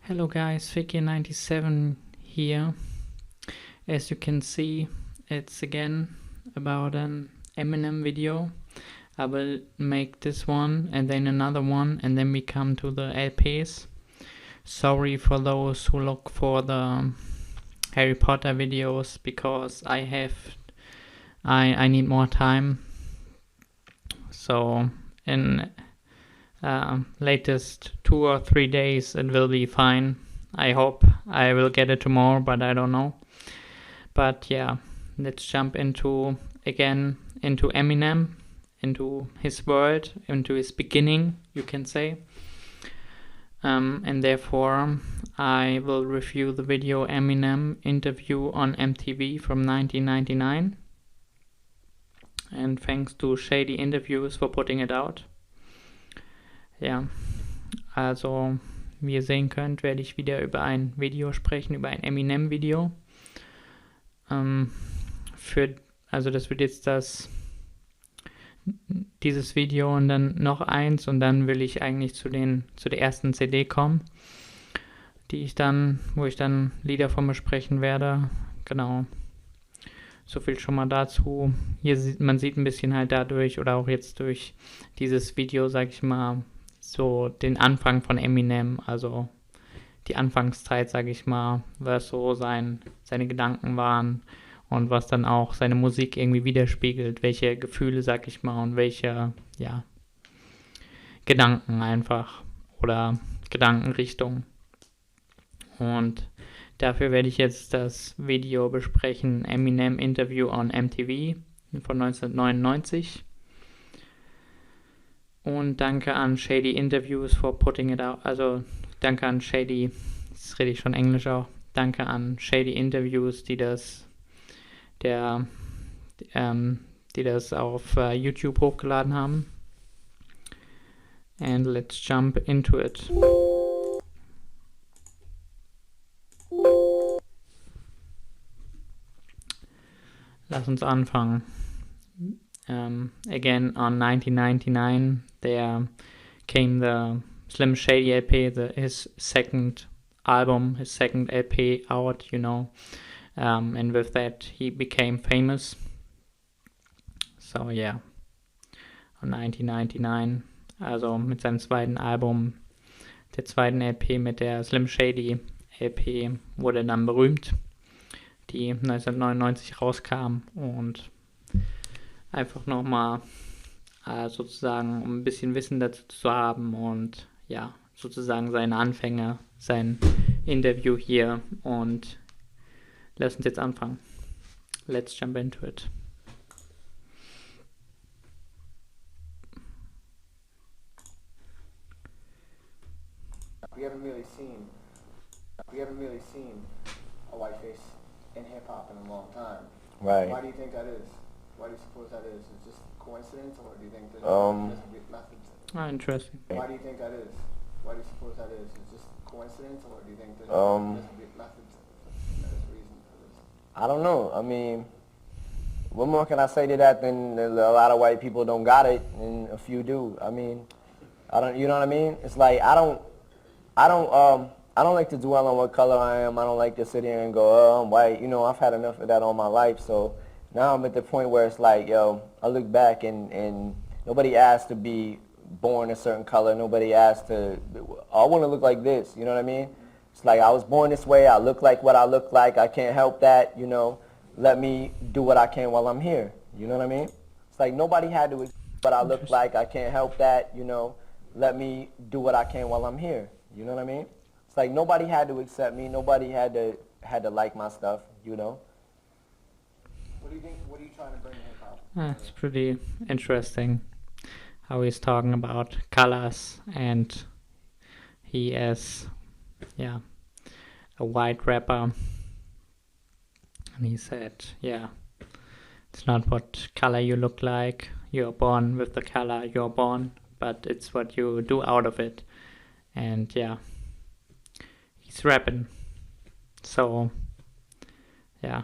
Hello guys, Vicky97 here. As you can see, it's again about an Eminem video. I will make this one and then another one, and then we come to the LPs. Sorry for those who look for the Harry Potter videos, because I need more time. So in latest 2 or 3 days it will be fine. I hope I will get it tomorrow, but I don't know. But yeah, let's jump into Eminem, into his world, into his beginning, you can say. And therefore I will review the video Eminem interview on MTV from 1999. And thanks to Shady Interviews for putting it out. Ja, also wie ihr sehen könnt, werde ich wieder über ein Video sprechen, über ein Eminem-Video. Also das wird jetzt dieses Video und dann noch eins, und dann will ich eigentlich zu der ersten CD kommen, wo ich dann Lieder von besprechen werde. Genau. So viel schon mal dazu. Man sieht ein bisschen halt dadurch, oder auch jetzt durch dieses Video, sag ich mal, so den Anfang von Eminem, also die Anfangszeit, sag ich mal, was so seine Gedanken waren und was dann auch seine Musik irgendwie widerspiegelt, welche Gefühle, sag ich mal, und welche, ja, Gedanken einfach oder Gedankenrichtung. Und dafür werde ich jetzt das Video besprechen, Eminem Interview on MTV von 1999. Und danke an Shady Interviews for putting it out. Also danke an Shady, jetzt rede ich schon Englisch auch. Danke an Shady Interviews, die das auf YouTube hochgeladen haben. And let's jump into it. Lass uns anfangen. Again, on 1999, there came the Slim Shady LP, his second album, his second LP out, you know, and with that he became famous. So yeah, on 1999, also mit seinem zweiten Album, der zweiten LP, mit der Slim Shady LP, wurde dann berühmt, die 1999 rauskam, und einfach nochmal sozusagen, um ein bisschen Wissen dazu zu haben, und ja, sozusagen seine Anfänge, sein Interview hier, und lass uns jetzt anfangen. Let's jump into it. We haven't really seen a white face in hip hop in a long time. Right. Why do you think that is? Why do you suppose that is? Is it just coincidence, or do you think there's methods? Interesting. Why do you think that is? Why do you suppose that is? Is it just coincidence, or do you think there's methods? There's reason for this. I don't know. I mean, what more can I say to that than a lot of white people don't got it, and a few do. I mean, you know what I mean? It's like I don't like to dwell on what color I am. I don't like to sit here and go, oh, I'm white. You know, I've had enough of that all my life. So now I'm at the point where it's like, yo, I look back and nobody asked to be born a certain color. Nobody asked I want to look like this. You know what I mean? It's like I was born this way. I look like what I look like. I can't help that. You know, let me do what I can while I'm here. You know what I mean? It's like nobody had to what I look like. I can't help that. You know, let me do what I can while I'm here. You know what I mean? It's like nobody had to accept me. Nobody had to like my stuff. You know. What do you think? What are you trying to bring to hip hop? It's pretty interesting how he's talking about colors, and he as, yeah, a white rapper, and he said, yeah, it's not what color you look like, you're born with the color you're born, but it's what you do out of it. And yeah, he's rapping, so yeah,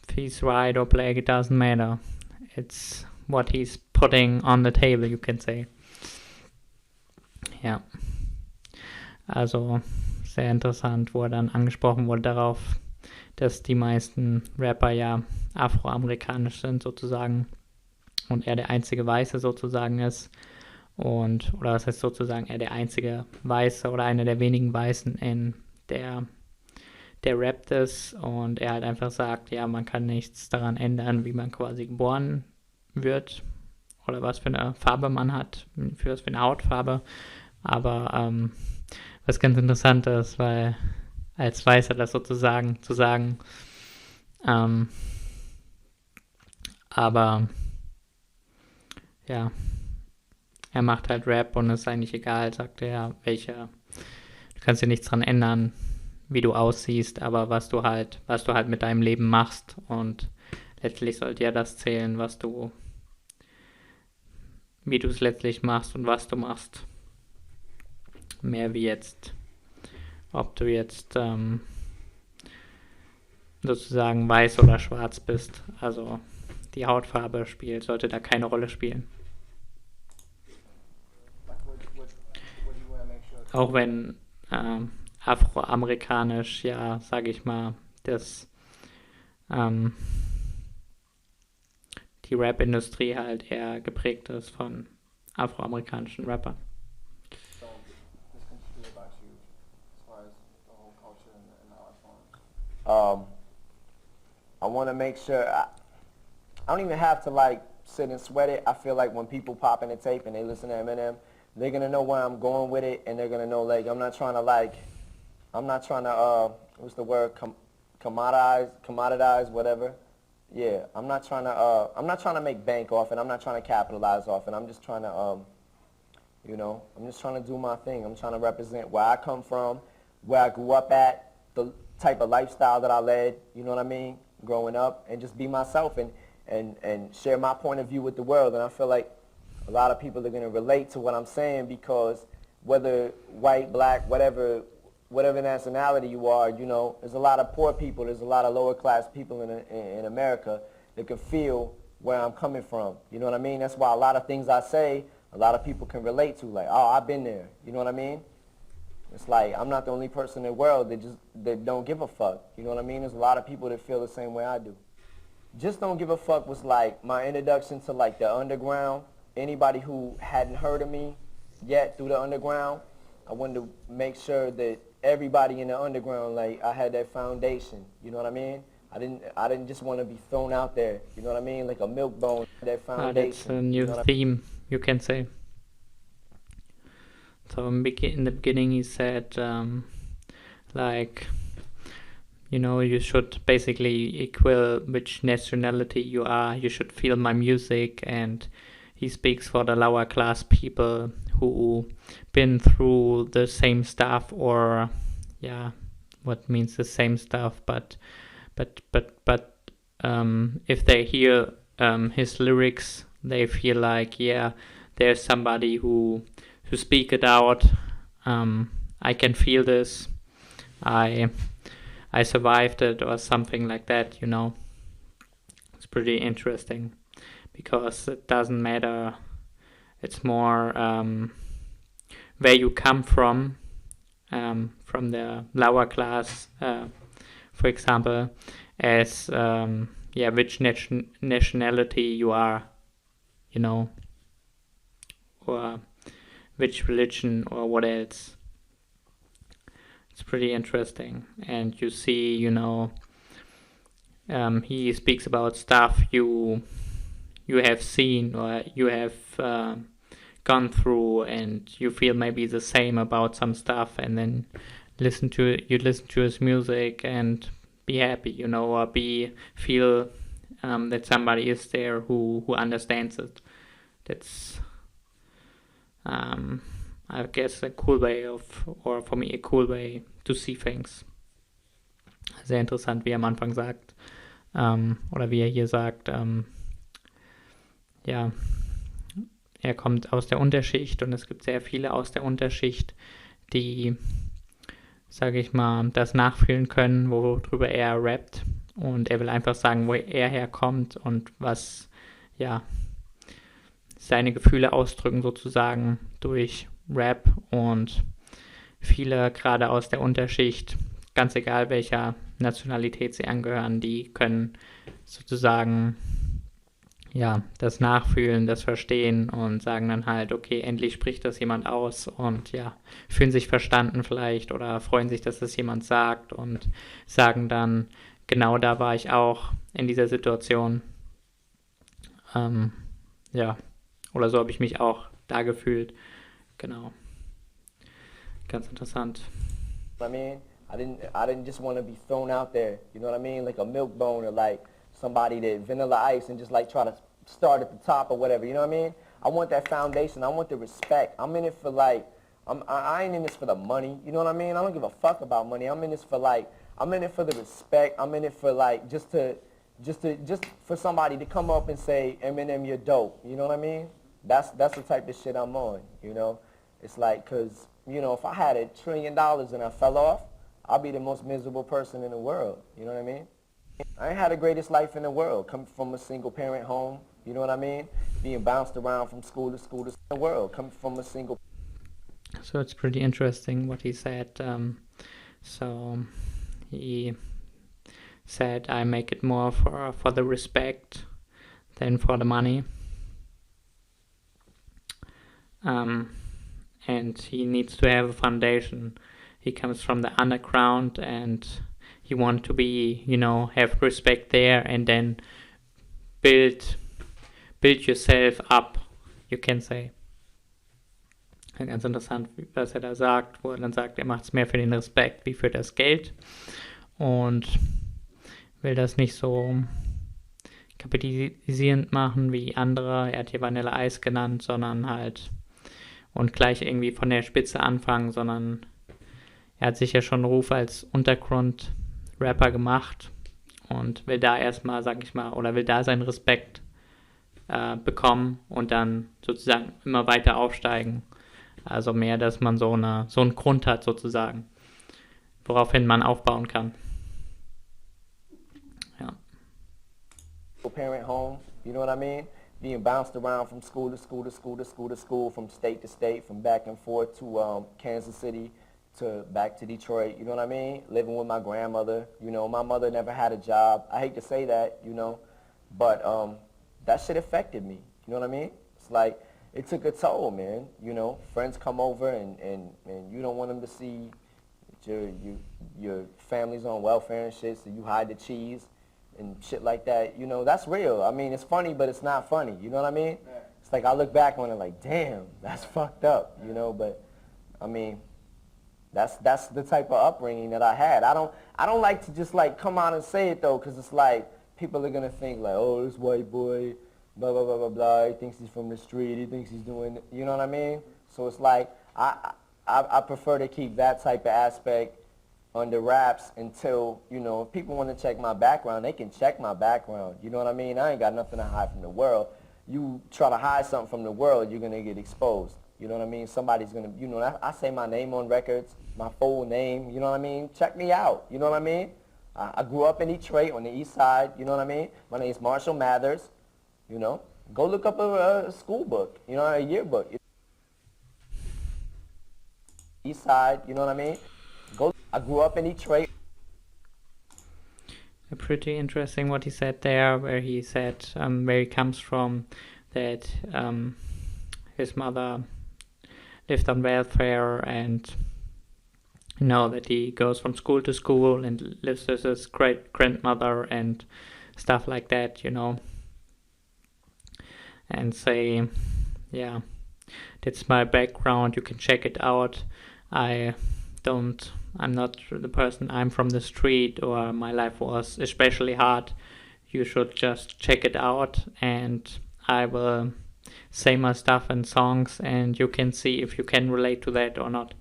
if he's white or black, it doesn't matter. It's what he's putting on the table, you can say. Yeah. Also sehr interessant, wo er dann angesprochen wurde darauf, dass die meisten Rapper ja afroamerikanisch sind sozusagen und er der einzige Weiße sozusagen ist. Oder was heißt sozusagen, er der einzige Weiße oder einer der wenigen Weißen der rappt ist und er halt einfach sagt, ja, man kann nichts daran ändern, wie man quasi geboren wird oder was für eine Farbe man hat, für was für eine Hautfarbe. Aber was ganz interessant ist, weil als Weißer das sozusagen zu sagen, aber ja, er macht halt Rap und es ist eigentlich egal, sagt er, du kannst dir nichts dran ändern, wie du aussiehst, aber was du halt mit deinem Leben machst und letztlich sollte ja das zählen, wie du es letztlich machst und was du machst. Mehr wie jetzt, ob du jetzt sozusagen weiß oder schwarz bist. Also die Hautfarbe sollte da keine Rolle spielen. Auch wenn afroamerikanisch, ja, sage ich mal, die Rap-Industrie halt eher geprägt ist von afroamerikanischen Rappern. So, this can just be about you as far as the whole culture and the art form. I want to make sure I don't even have to like sit and sweat it. I feel like when people pop in the tape and they listen to Eminem, they're gonna know where I'm going with it, and they're gonna know like I'm not trying to what's the word, commoditize whatever. Yeah, I'm not trying to make bank off it. I'm not trying to capitalize off it. I'm just trying to I'm just trying to do my thing. I'm trying to represent where I come from, where I grew up at, the type of lifestyle that I led, you know what I mean, growing up, and just be myself and share my point of view with the world. And I feel like a lot of people are going to relate to what I'm saying because whether white, black, whatever nationality you are, there's a lot of poor people, there's a lot of lower class people in America that can feel where I'm coming from. You know what I mean? That's why a lot of things I say, a lot of people can relate to, like, oh, I've been there. You know what I mean? It's like I'm not the only person in the world that don't give a fuck. You know what I mean? There's a lot of people that feel the same way I do. Just Don't Give a Fuck was like my introduction to like the underground. Anybody who hadn't heard of me yet through the underground, I wanted to make sure that everybody in the underground, like, I had that foundation. You know what I mean? I didn't just want to be thrown out there. You know what I mean? Like a milk bone. That foundation. That's a new theme, you can say. So in the beginning he said, you should basically equal which nationality you are. You should feel my music, and he speaks for the lower class people who been through the same stuff, or what means the same stuff, but if they hear his lyrics, they feel like, there's somebody who speak it out. I can feel this. I survived it, or something like that. It's pretty interesting because it doesn't matter. It's more where you come from the lower class, for example, as which nationality you are, or which religion or what else. It's pretty interesting, and you see, he speaks about stuff you have seen or you have gone through, and you feel maybe the same about some stuff, and then listen to his music and be happy, or feel that somebody is there who understands it. That's I guess a cool way for me a cool way to see things. Sehr interessant, wie er am Anfang sagt, oder wie er hier sagt, er kommt aus der Unterschicht und es gibt sehr viele aus der Unterschicht, die, sage ich mal, das nachfühlen können, worüber er rappt, und er will einfach sagen, wo er herkommt und was, seine Gefühle ausdrücken sozusagen durch Rap, und viele gerade aus der Unterschicht, ganz egal welcher Nationalität sie angehören, die können sozusagen ja, das Nachfühlen, das Verstehen und sagen dann halt, okay, endlich spricht das jemand aus und ja, fühlen sich verstanden vielleicht oder freuen sich, dass das jemand sagt und sagen dann, genau da war ich auch in dieser Situation. Ja, oder so habe ich mich auch da gefühlt. Genau. Ganz interessant. I mean, I didn't just want to be thrown out there. You know what I mean? Like a milk bone or like somebody that vanilla ice and just like try to start at the top or whatever. You know what I mean? I want that foundation. I want the respect. I'm in it for like, I ain't in this for the money. You know what I mean? I don't give a fuck about money. I'm in this for like, I'm in it for the respect. I'm in it for like just for somebody to come up and say, Eminem, you're dope. You know what I mean? That's the type of shit I'm on. You know, it's like, cause you know, if I had $1 trillion and I fell off, I'll be the most miserable person in the world. You know what I mean? I ain't had the greatest life in the world. Coming from a single parent home, you know what I mean? Being bounced around from school to school to the world. Coming from a single. So it's pretty interesting what he said. So he said, I make it more for the respect than for the money. And he needs to have a foundation. He comes from the underground and he wants to be, you know, have respect there and then build yourself up, you can say. Ganz interessant, was er da sagt, wo er dann sagt, er macht es mehr für den Respekt wie für das Geld und will das nicht so kapitalisierend machen wie andere. Er hat hier Vanilla Ice genannt, sondern halt und gleich irgendwie von der Spitze anfangen, sondern er hat sich ja schon einen Ruf als Untergrund-Rapper gemacht und will da erstmal, sag ich mal, oder will da seinen Respekt bekommen und dann sozusagen immer weiter aufsteigen. Also mehr, dass man so einen Grund hat sozusagen, woraufhin man aufbauen kann. Ja. Parent home, you know what I mean? Being bounced around from school to school to school to school to school, from state to state, from back and forth to Kansas City to back to Detroit, you know what I mean? Living with my grandmother, you know, my mother never had a job. I hate to say that, you know, but that shit affected me, you know what I mean? It's like, it took a toll, man, you know? Friends come over and you don't want them to see that your family's on welfare and shit, so you hide the cheese and shit like that, you know, that's real. I mean, it's funny, but it's not funny, you know what I mean? Yeah. It's like I look back on it like, damn, that's fucked up, you know, but I mean, that's the type of upbringing that I had. I don't like to just like come out and say it though, because it's like people are gonna think like, oh, this white boy, blah blah blah blah blah. He thinks he's from the street. He thinks he's doing, you know what I mean? So it's like I prefer to keep that type of aspect under wraps until, you know, if people want to check my background, they can check my background. You know what I mean? I ain't got nothing to hide from the world. You try to hide something from the world, you're gonna get exposed. You know what I mean? Somebody's gonna, you know, I say my name on records, my full name, you know what I mean? Check me out, you know what I mean? I grew up in Detroit on the east side, you know what I mean? My name's Marshall Mathers, you know? Go look up a school book, you know, a yearbook. East side, you know what I mean? I grew up in Detroit. Pretty interesting what he said there, where he said where he comes from, that his mother lived on welfare and, you know, that he goes from school to school and lives with his great grandmother and stuff like that, you know, and say, yeah, that's my background, you can check it out. I'm not the person, I'm from the street, or my life was especially hard. You should just check it out, and I will say my stuff in songs, and you can see if you can relate to that or not.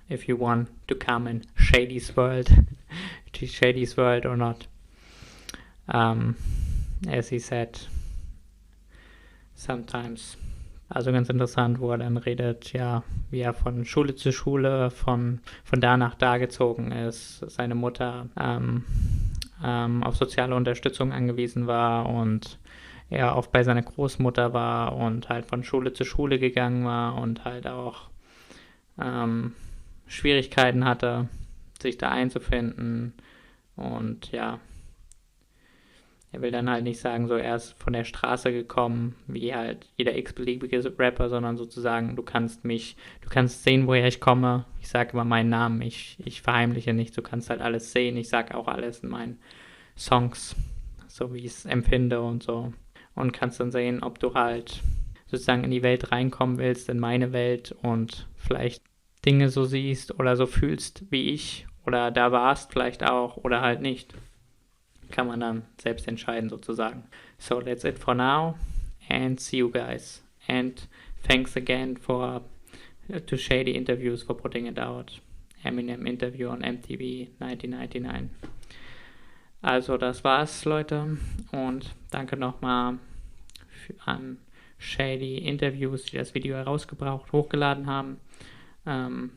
If you want to come in Shady's world, to Shady's world or not. As he said, sometimes. Also ganz interessant, wo er dann redet, ja, wie er von Schule zu Schule, von da nach da gezogen ist, seine Mutter auf soziale Unterstützung angewiesen war und er oft bei seiner Großmutter war und halt von Schule zu Schule gegangen war und halt auch Schwierigkeiten hatte, sich da einzufinden. Und ja, er will dann halt nicht sagen, so er ist von der Straße gekommen, wie halt jeder x-beliebige Rapper, sondern sozusagen, du kannst sehen, woher ich komme. Ich sage immer meinen Namen, ich verheimliche nicht, du kannst halt alles sehen. Ich sage auch alles in meinen Songs, so wie ich es empfinde und so. Und kannst dann sehen, ob du halt sozusagen in die Welt reinkommen willst, in meine Welt und vielleicht Dinge so siehst oder so fühlst wie ich oder da warst vielleicht auch oder halt nicht. Kann man dann selbst entscheiden sozusagen. So that's it for now and see you guys. And thanks again to Shady Interviews for putting it out. Eminem Interview on MTV 1999. Also das war's, Leute. Und danke nochmal an Shady Interviews, die das Video hochgeladen haben.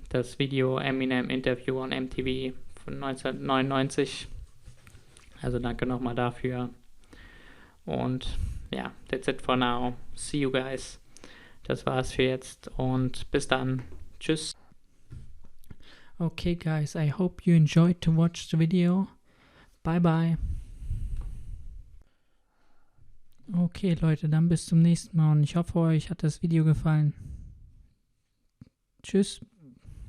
Das Video Eminem Interview on MTV von 1999. Also danke nochmal dafür. Und ja, that's it for now. See you guys. Das war's für jetzt und bis dann. Tschüss. Okay guys, I hope you enjoyed to watch the video. Bye bye. Okay Leute, dann bis zum nächsten Mal und ich hoffe euch hat das Video gefallen. Tschüss.